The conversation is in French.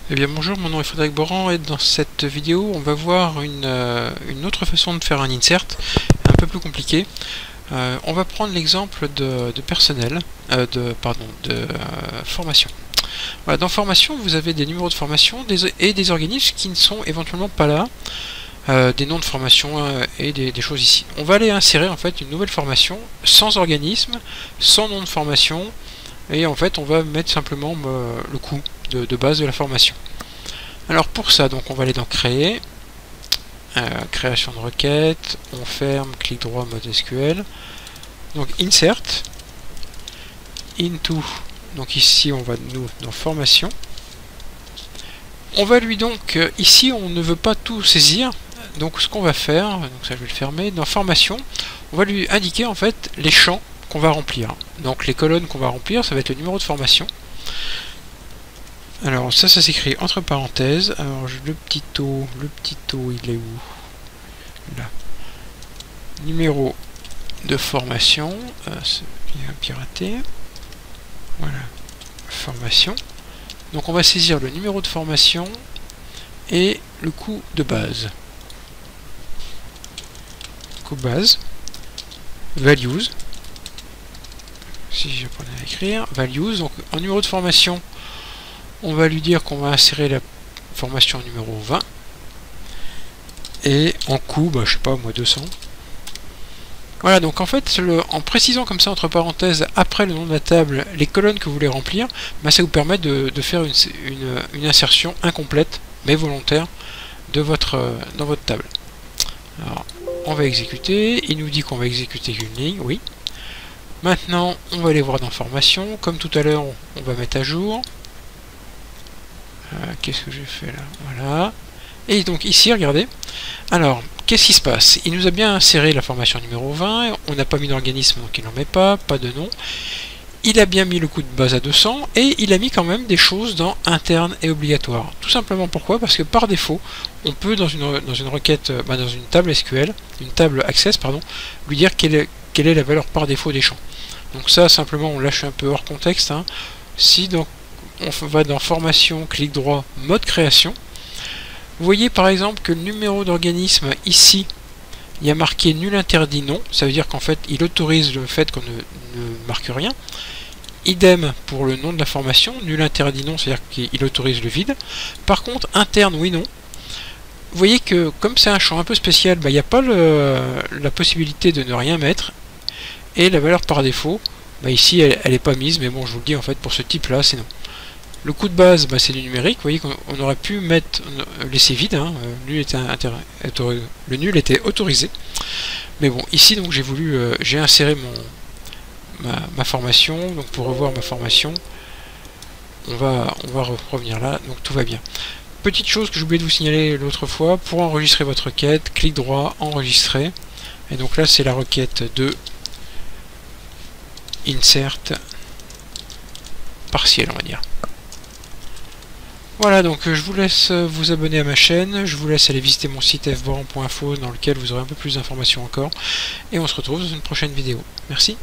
Eh bien bonjour, mon nom est Frédéric Boran et dans cette vidéo on va voir une autre façon de faire un insert, un peu plus compliqué. On va prendre l'exemple de personnel, de formation. Voilà, dans formation vous avez des numéros de formation et des organismes qui ne sont éventuellement pas là, des noms de formation et des choses ici. On va aller insérer en fait une nouvelle formation sans organisme, sans nom de formation, et en fait on va mettre simplement le coût de base de la formation. Alors pour ça, donc on va aller dans créer, création de requête, on ferme, clic droit, mode SQL, donc insert, into, donc ici on va nous dans formation, on va lui donc, ici on ne veut pas tout saisir, donc ce qu'on va faire, donc ça je vais le fermer, dans formation, on va lui indiquer en fait les champs qu'on va remplir. Donc les colonnes qu'on va remplir, ça va être le numéro de formation. Alors ça s'écrit entre parenthèses. Alors le petit O il est où? Là. Numéro de formation, il est piraté. Voilà, formation. Donc on va saisir le numéro de formation et le coût de base. Coût base, values. Si je prenais à écrire, values. Donc en numéro de formation, on va lui dire qu'on va insérer la formation numéro 20 et en coût, je sais pas moi, 200. Voilà, donc en fait en précisant comme ça entre parenthèses après le nom de la table les colonnes que vous voulez remplir, ça vous permet de faire une insertion incomplète mais volontaire de dans votre table. Alors on va exécuter, il nous dit qu'on va exécuter une ligne, oui. Maintenant on va aller voir dans formation, comme tout à l'heure on va mettre à jour. Qu'est-ce que j'ai fait là? Voilà. Et donc ici, regardez. Alors, qu'est-ce qui se passe? Il nous a bien inséré la formation numéro 20. On n'a pas mis d'organisme, donc il n'en met pas de nom. Il a bien mis le coût de base à 200. Et il a mis quand même des choses dans interne et obligatoire. Tout simplement pourquoi? Parce que par défaut, on peut dans une requête, dans une table SQL, une table Access, pardon, lui dire quelle est la valeur par défaut des champs. Donc ça, simplement, on lâche un peu hors contexte. Si donc on va dans formation, clic droit, mode création. Vous voyez par exemple que le numéro d'organisme ici, il y a marqué nul interdit non, ça veut dire qu'en fait il autorise le fait qu'on ne marque rien. Idem pour le nom de la formation, nul interdit non, c'est-à-dire qu'il autorise le vide. Par contre interne oui non. Vous voyez que comme c'est un champ un peu spécial, il n'y a pas la possibilité de ne rien mettre. Et la valeur par défaut, ici elle n'est pas mise, mais bon je vous le dis en fait pour ce type là c'est non. Le coût de base, c'est du numérique. Vous voyez qu'on aurait pu laisser vide. Le nul était autorisé. Mais bon, ici donc j'ai inséré ma formation. Donc pour revoir ma formation, on va revenir là. Donc tout va bien. Petite chose que j'ai oublié de vous signaler l'autre fois, pour enregistrer votre requête, clic droit, enregistrer. Et donc là c'est la requête de insert partiel, on va dire. Voilà, donc je vous laisse vous abonner à ma chaîne, je vous laisse aller visiter mon site fboran.info dans lequel vous aurez un peu plus d'informations encore, et on se retrouve dans une prochaine vidéo. Merci.